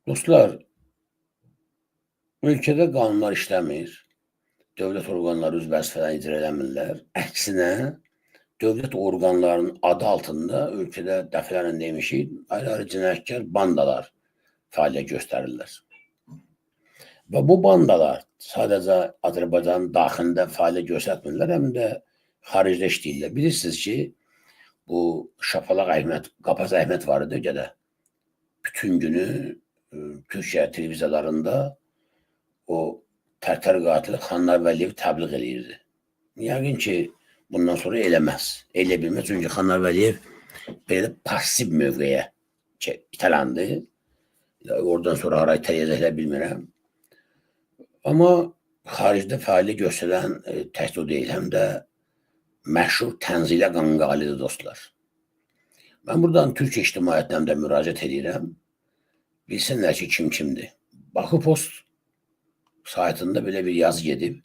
Dostlar, ölkədə qanunlar işləmir, dövlət orqanları öz vəzifələrini icra eləmirlər. Əksinə, dövlət orqanlarının adı altında ölkədə dəfələrlə demişik, ayrı-ayrı cinayətkar bandalar fəaliyyət göstərirlər. Və bu bandalar sadəcə Azərbaycanın daxilində fəaliyyət göstərmirlər, həm də xaricdə işləyirlər. Bilirsiniz ki, bu Şapalaq Əhməd, Qapaz Əhməd var idi öncədə. Bütün günü Türkiyə televiziyalarında o tərtər qatili Xanlar Vəliyev təbliğ edirdi. Yəqin ki, bundan sonra eləməz. Elə bilməz, çünki Xanlar Vəliyev belə pasiv mövqeyə itələndi. Oradan sonra hara itələyəcəklər bilmirəm. Amma xaricdə fəaliyyət göstərən tək o deyil, həm də məşhur Tənzilə Qanqalidir dostlar. Mən buradan Türk ictimaiyyətindən də müraciət edirəm. Bilsinlər ki, kim kimdir. Bakı Post saytında belə bir yazı gedib.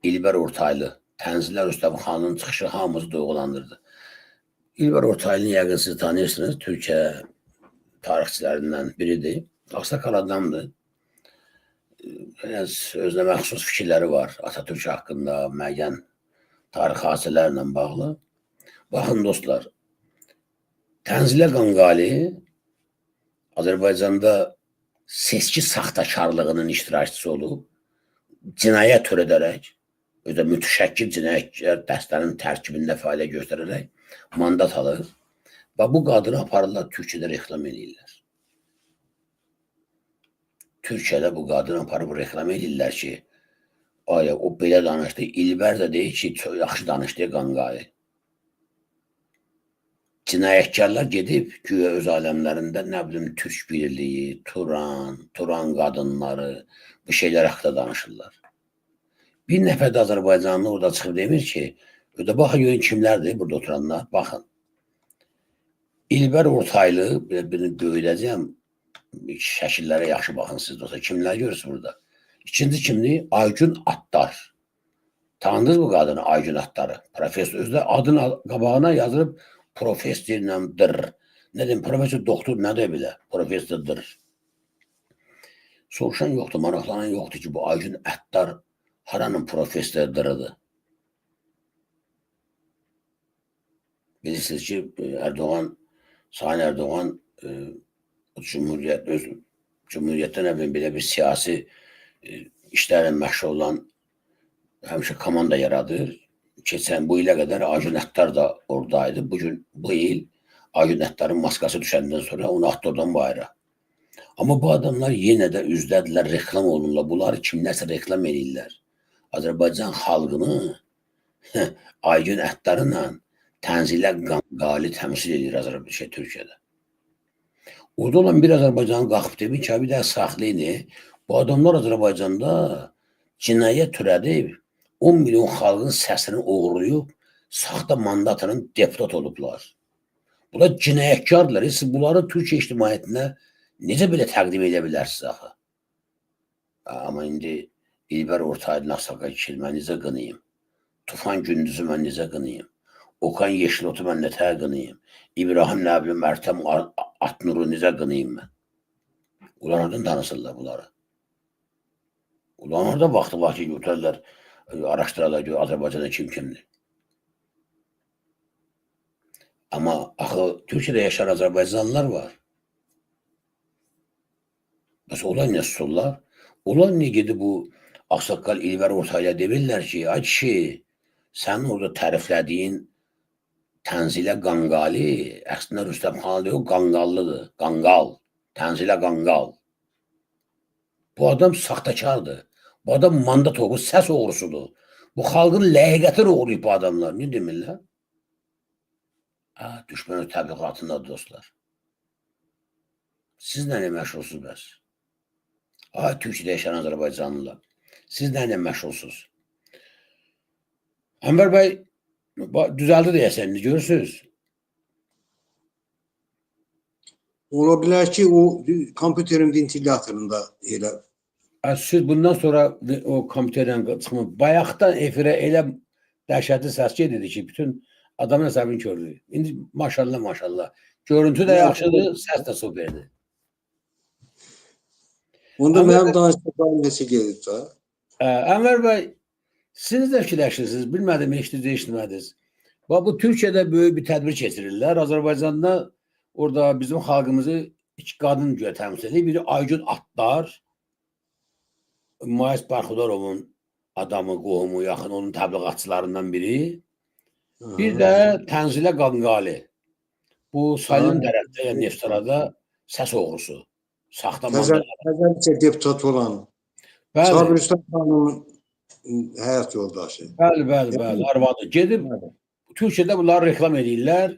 İlber Ortaylı, Tənzilə Rüstəmxanın çıxışı hamımızı duyğulandırdı. İlber Ortaylı'nı yəqin siz tanıyırsınız. Türkiyə tarixçilərindən biridir. Ağsaqal adamdır. Özünə məxsus fikirləri var. Atatürk haqqında, müəyyən tarix hadisələrlə bağlı. Baxın dostlar, Tənzilə Qanqali Azərbaycanda seçki saxtakarlığının iştirakçısı olub, cinayət törədərək, özə mütəşəkkil cinayətkar dəstənin tərkibində fəaliyyət göstərərək mandat alır və bu qadını aparırlar Türkiyədə reklam edirlər. Türkiyədə bu qadını aparıb reklam edirlər ki, aya o belə danışdı, İlber də deyir ki, çox yaxşı danışdı Qanqali. Cinayətkarlar gedib güya öz aləmlərində nə bilim Türk birliyi, Turan qadınları bu şeylər haqqında danışırlar. Bir nəfər də Azərbaycanlı orada çıxıb demir ki, baxın görün kimlərdir burada oturanlar, baxın. İlber Ortaylı, birini böyüdəcəm, şəkillərə yaxşı baxın siz dostlar, kimlər görürsünüz burada. İkinci kimdir? Aygün Attar. Tanıdınız bu qadını Aygün Attarı? Profesör, özü də adın qabağına yazılıb professordur. Nə deyim, profesör, doktor, nə də belə, professordur. Soruşan yoxdur, maraqlanan yoxdur ki, bu Aygün Attar haranın professordurudur. Bilirsiniz ki, Sayın Erdoğan Cumhuriyyətdə nə bilim, belə bir siyasi işlərlə məşğul olan həmişə komanda yaradır. Keçən bu ilə qədər Aygün Attar da oradaydı. Bu il Aygün Attarın maskası düşəndən sonra onu atdı oradan bayıra. Amma bu adamlar yenə də üzdədirlər, reklam olunurlar. Bunları kimlərsə reklam edirlər. Azərbaycan xalqını Aygün Attarla Tənzilə Qanqali təmsil edir Türkiyədə. Orada olan bir Azərbaycanın qalxıb demiş ki, bir də saxlayın. Bu adamlar Azərbaycanda cinayət törədib, 10 milyon xalqın səsini oğurlayıb, saxta mandatının deputat olublar. Bunlar cinayətkardırlar. Siz bunları Türkiyə ictimaiyyətinə necə belə təqdim edə bilərsiniz axı? Amma indi İlber Ortaylı Ağsaqqal kişi mən necə qınayım? Tufan Gündüzü mən necə qınayım? Okan Yeşilotu mən nətər qınayım? İbrahim Nəbli Mərtəm Atnuru necə qınayım mən? Onlardan tanısırlar bunları. Onlar da vaxtı götürürlər, araşdırırlar ki, Azərbaycanda kimdir. Amma axı Türkiyədə yaşayan Azərbaycanlılar var. Bəs onlar nə susurlar? Onlar niyə gedib bu Ağsaqqal İlber Ortaylıya demirlər ki, ay kişi, sənin orada təriflədiyin Tənzilə Qanqali, əslində Rüstəmxanlı deyil, o Qanqallıdır. Qanqal, Tənzilə Qanqal. Bu adam saxtakardır. Bu adam mandat oğru, səs oğrusudur. Bu xalqın ləyaqətini oğruyub bu adamlar. Ne demirlər? Düşmən təbliğatındadır dostlar. Siz nə məşğulsunuz bəs? Türkiyədə yaşayan Azərbaycanlılar. Siz nə məşğulsunuz? Ənvər bəy, düzəldi deyəsən, görürsünüz? Ola bilər ki, o kompüterin ventilatorunda elə. Siz bundan sonra o kompüterdən çıxmır. Bayaqdan efirə elə dəhşətli səs gedirdi ki, bütün adamın əsəbini kördü. İndi maşallah. Görüntü də yaxşıdır, səs də superdir. Onda Ənvər mənim bəy, danışdıqlarım neçə gedib də. Ənvər bəy, siz də fikirləşirsiniz, bilmədim, eşitdiniz. Bax, bu Türkiyədə böyük bir tədbir keçirirlər. Azərbaycanda orada bizim xalqımızı iki qadın güya təmsil edir. Biri Aygün Attar, Mais Barxudarovun adamı, qohumu, yaxın, onun təbliğatçılarından biri. Bir də Tənzilə Qanqali. Bu Salim Dərədə, yəni Neftarada səs oğrusu. Saxtamandır. Təzəlikcə deputat olan Bəli, Sabir Usta xanımın həyat yoldaşı. bəli, arvadı. Gedib Türkiyədə bunları reklam edirlər.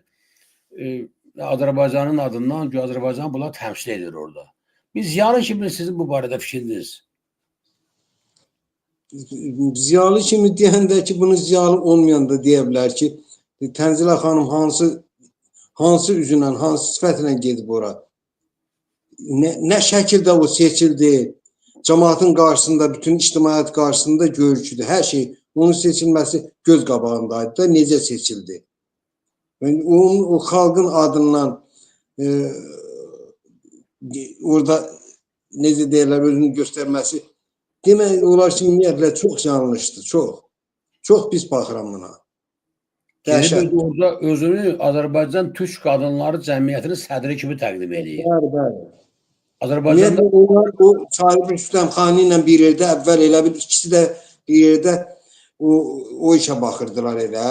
Azərbaycanın adından, ki, Azərbaycan bunlar təmsil edir orada. Biz ziyalı kimi sizin bu barədə fikriniz? Ziyalı kimi deyəndə ki, bunu ziyalı olmayan da deyə bilər ki, Tənzilə xanım hansı üzünlə, hansı sifətlə gedib ora? Nə şəkildə o seçildi? Cəmaatın qarşısında, bütün ictimaiyyət qarşısında görüküdü. Hər şey, onun seçilməsi göz qabağındaydı da necə seçildi? Yəni, o xalqın adından orada necə deyirlər, özünü göstərməsi demək olar ki, ümumiyyətlə çox yanlışdır, çox. Çox pis baxıram buna. Dəhşət. Gedib orada özünü Azərbaycan Türk Qadınları Cəmiyyətinin sədri kimi təqdim edir. Bəli. Azərbaycanda Ümumiyyətlə, onlar o Sahib Rüstəmxani ilə bir yerdə əvvəl elə bir ikisi də bir yerdə o işə baxırdılar elə.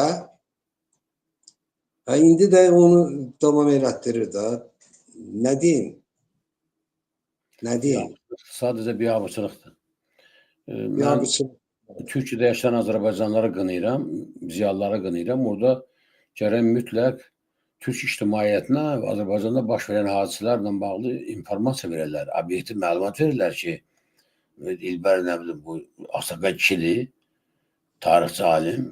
İndi də onu davam elətdirir də. Nə deyim? Nə deyim? sadəcə biabırçılıqdır. Mən Biabırçılıq. Türkiyədə yaşayan Azərbaycanlıları qınayıram, ziyalıları qınayıram. Orada gərək mütləq Türk ictimaiyyətinə və Azərbaycanda baş verən hadisələrlə bağlı informasiya verirlər, obyektiv məlumat verirlər ki, İlbər nə bilim, bu Asaka kişidir, tarixçi alim,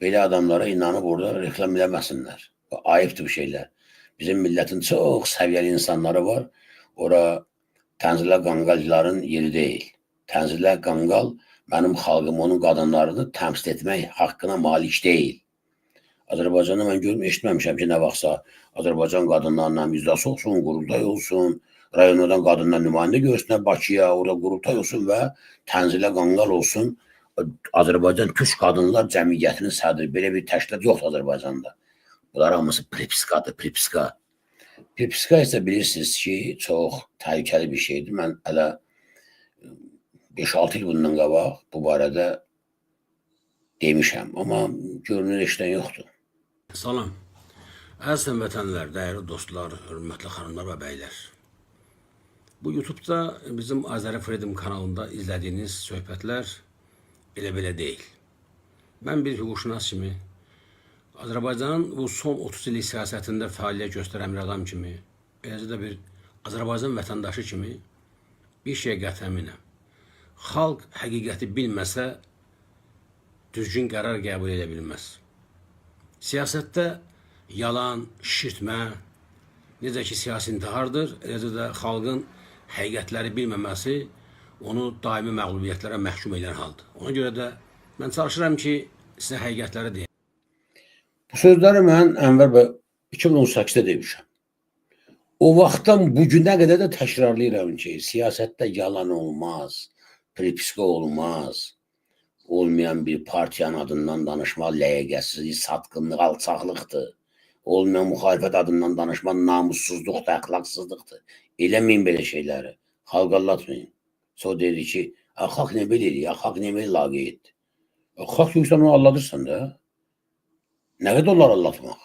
belə adamlara inanıb orada reklam eləməsinlər. Ayıbdır bu şeylər. Bizim millətin çox səviyyəli insanları var. Ora Tənzilə Qanqalcıların yeri deyil. Tənzilə Qanqal mənim xalqım, onun qadınlarını təmsil etmək haqqına malik deyil. Azərbaycanda mən görmüşəm, eşitməmişəm ki, nə vaxtsa Azərbaycan qadınlarla müjdəsi olsun, qurultay olsun, rayonlardan qadınlar nümayəndə görsünlər Bakıya, orada qurultay olsun və Tənzilə Qanqal olsun. Azərbaycan Türk Qadınlar Cəmiyyətinin sədri. Belə bir təşkilat yoxdur Azərbaycanda. Bunlar hamısı pripiskadır, pripiska. Pripiska isə bilirsiniz ki, çox təhlükəli bir şeydir. Mən hələ 5-6 il bundan qabaq bu barədə demişəm, amma görünür işdən yoxdur. Salam. Əziz həmvətənlər, dəyərli dostlar, hörmətli xanımlar və bəylər. Bu YouTube-da bizim Azəri Freedom kanalında izlədiyiniz söhbətlər elə-belə deyil. Mən bir hüquqşünas kimi, Azərbaycanın bu son 30 illik siyasətində fəaliyyət göstərən bir adam kimi, eləcə də bir Azərbaycan vətəndaşı kimi bir şey qəti əminəm. Xalq həqiqəti bilməsə, düzgün qərar qəbul edə bilməz. Siyasətdə yalan, şişirtmə, necə ki siyasi intihardır, eləcə də xalqın həqiqətləri bilməməsi onu daimi məğlubiyyətlərə məhkum edən haldır. Ona görə də mən çalışıram ki, sizə həqiqətləri deyəm. Bu sözləri mən Ənvər bəy 2018-də demişəm. O vaxtdan bu günə qədər də təkrarlayıram ki, siyasətdə yalan olmaz, pripiska olmaz. Olmayan bir partiyanın adından danışmaq ləyəqəsizlik, satqınlıq, alçaqlıqdır. Olmayan müxalifət adından danışmaq namussuzluqdur, əxlaqsızlıqdır. Eləməyin belə şeyləri. Xalq allatmayın. Sonra dedi ki, xalq nə belə edir, xalq nə belə laqeyddir. Xalq yoksa onu alladırsan da. Nə qədər onlar allatmaq?